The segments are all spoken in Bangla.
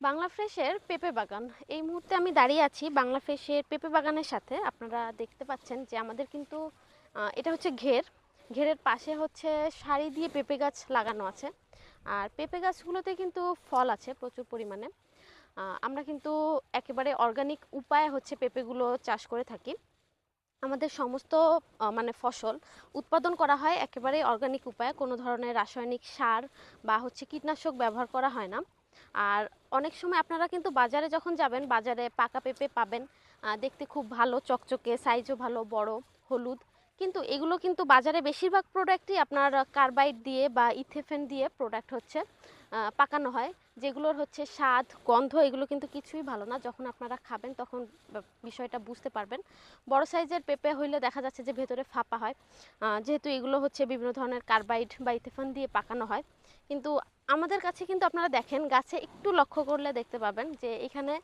বাংলা ফ্রেশের পেঁপে বাগান। এই মুহূর্তে আমি দাঁড়িয়ে আছি বাংলা ফ্রেশের পেঁপে বাগানের সাথে। আপনারা দেখতে পাচ্ছেন যে আমাদের কিন্তু এটা হচ্ছে ঘের। ঘেরের পাশে হচ্ছে সারি দিয়ে পেঁপে গাছ লাগানো আছে। আর পেঁপে গাছগুলোতে কিন্তু ফল আছে প্রচুর পরিমাণে। আমরা কিন্তু একেবারে অর্গানিক উপায়ে হচ্ছে পেঁপেগুলো চাষ করে থাকি। আমাদের সমস্ত মানে ফসল উৎপাদন করা হয় একেবারেই অর্গানিক উপায়ে, কোনো ধরনের রাসায়নিক সার বা হচ্ছে কীটনাশক ব্যবহার করা হয় না। আর অনেক সময় আপনারা কিন্তু বাজারে যখন যাবেন, বাজারে পাকা পেঁপে পাবেন, দেখতে খুব ভালো চকচকে, সাইজও ভালো, বড়, হলুদ। কিন্তু এগুলো কিন্তু বাজারে বেশিরভাগ প্রোডাক্টই আপনার কার্বাইড দিয়ে বা ইথেফেন দিয়ে প্রোডাক্ট হচ্ছে পাকানো হয়, যেগুলোর হচ্ছে স্বাদ, গন্ধ এগুলো কিন্তু কিছুই ভালো না। যখন আপনারা খাবেন তখন বিষয়টা বুঝতে পারবেন। বড় সাইজের পেঁপে হইলে দেখা যাচ্ছে যে ভেতরে ফাঁপা হয়, যেহেতু এগুলো হচ্ছে বিভিন্ন ধরনের কার্বাইড বা ইথেফন দিয়ে পাকানো হয়। কিন্তু আমাদের কাছে কিন্তু আপনারা দেখেন, গাছে একটু লক্ষ্য করলে দেখতে পাবেন যে এখানে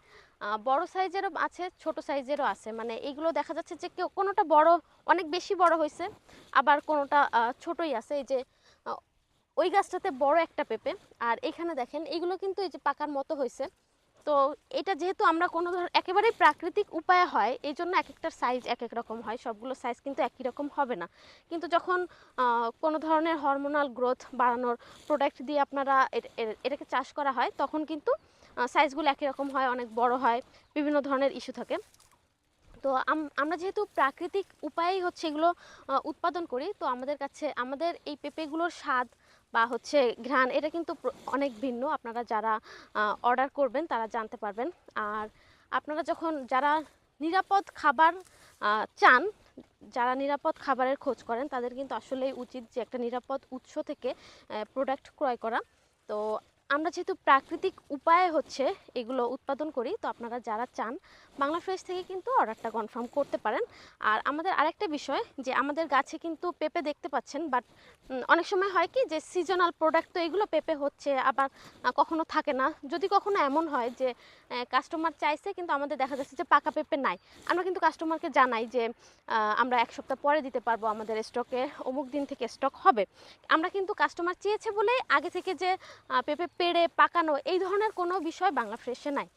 বড় সাইজেরও আছে, ছোট সাইজেরও আছে। মানে এগুলো দেখা যাচ্ছে যে কেউ কোনোটা বড়, অনেক বেশি বড় হয়েছে, আবার কোনোটা ছোটই আছে। এই যে আহ, ওই গাছটাতে বড় একটা পেঁপে, আর এখানে দেখেন এগুলো কিন্তু এই যে পাকার মতো হয়েছে। তো এটা যেহেতু আমরা কোনো একেবারেই প্রাকৃতিক উপায়ে হয়, এই জন্য এক একটার সাইজ এক এক রকম হয়, সবগুলো সাইজ কিন্তু একই রকম হবে না। কিন্তু যখন কোনো ধরনের হরমোনাল গ্রোথ বাড়ানোর প্রোডাক্ট দিয়ে আপনারা এটাকে চাষ করা হয়, তখন কিন্তু সাইজগুলো একই রকম হয়, অনেক বড় হয়, বিভিন্ন ধরনের ইস্যু থাকে। তো আমরা যেহেতু প্রাকৃতিক উপায়েই হচ্ছে এগুলো উৎপাদন করি, তো আমাদের কাছে আমাদের এই পেঁপেগুলোর স্বাদ বা হচ্ছে ঘ্রাণ এটা কিন্তু অনেক ভিন্ন। আপনারা যারা অর্ডার করবেন তারা জানতে পারবেন। আর আপনারা যখন যারা নিরাপদ খাবার চান, যারা নিরাপদ খাবারের খোঁজ করেন, তাদের কিন্তু আসলেই উচিত যে একটা নিরাপদ উৎস থেকে প্রোডাক্ট ক্রয় করা। তো আমরা যেহেতু প্রাকৃতিক উপায়ে হচ্ছে এগুলো উৎপাদন করি, তো আপনারা যারা চান বাংলা ফ্রেশ থেকে কিন্তু অর্ডারটা কনফার্ম করতে পারেন। আর আমাদের আরেকটা বিষয় যে আমাদের গাছে কিন্তু পেঁপে দেখতে পাচ্ছেন, বাট অনেক সময় হয় কি যে সিজনাল প্রোডাক্ট, তো এগুলো পেঁপে হচ্ছে আবার কখনো থাকে না। যদি কখনো এমন হয় যে কাস্টমার চাইছে কিন্তু আমাদের দেখা যাচ্ছে যে পাকা পেঁপে নাই, আমরা কিন্তু কাস্টমারকে জানাই যে আমরা এক সপ্তাহ পরে দিতে পারবো, আমাদের স্টকে অমুক দিন থেকে স্টক হবে। আমরা কিন্তু কাস্টমার চেয়েছে বলে আগে থেকে যে পেঁপে পেড়ে পাকানো এই ধরনের কোনো বিষয় বাংলা ফ্রেশে নাই।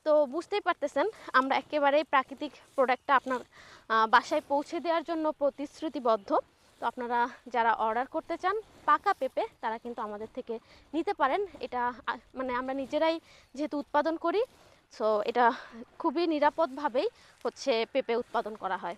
তো বুঝতেই পারতেছেন আমরা একেবারেই প্রাকৃতিক প্রোডাক্টটা আপনার বাসায় পৌঁছে দেওয়ার জন্য প্রতিশ্রুতিবদ্ধ। তো আপনারা যারা অর্ডার করতে চান পাকা পেঁপে, তারা কিন্তু আমাদের থেকে নিতে পারেন। এটা মানে আমরা নিজেরাই যেহেতু উৎপাদন করি, সো এটা খুবই নিরাপদভাবেই হচ্ছে পেঁপে উৎপাদন করা হয়।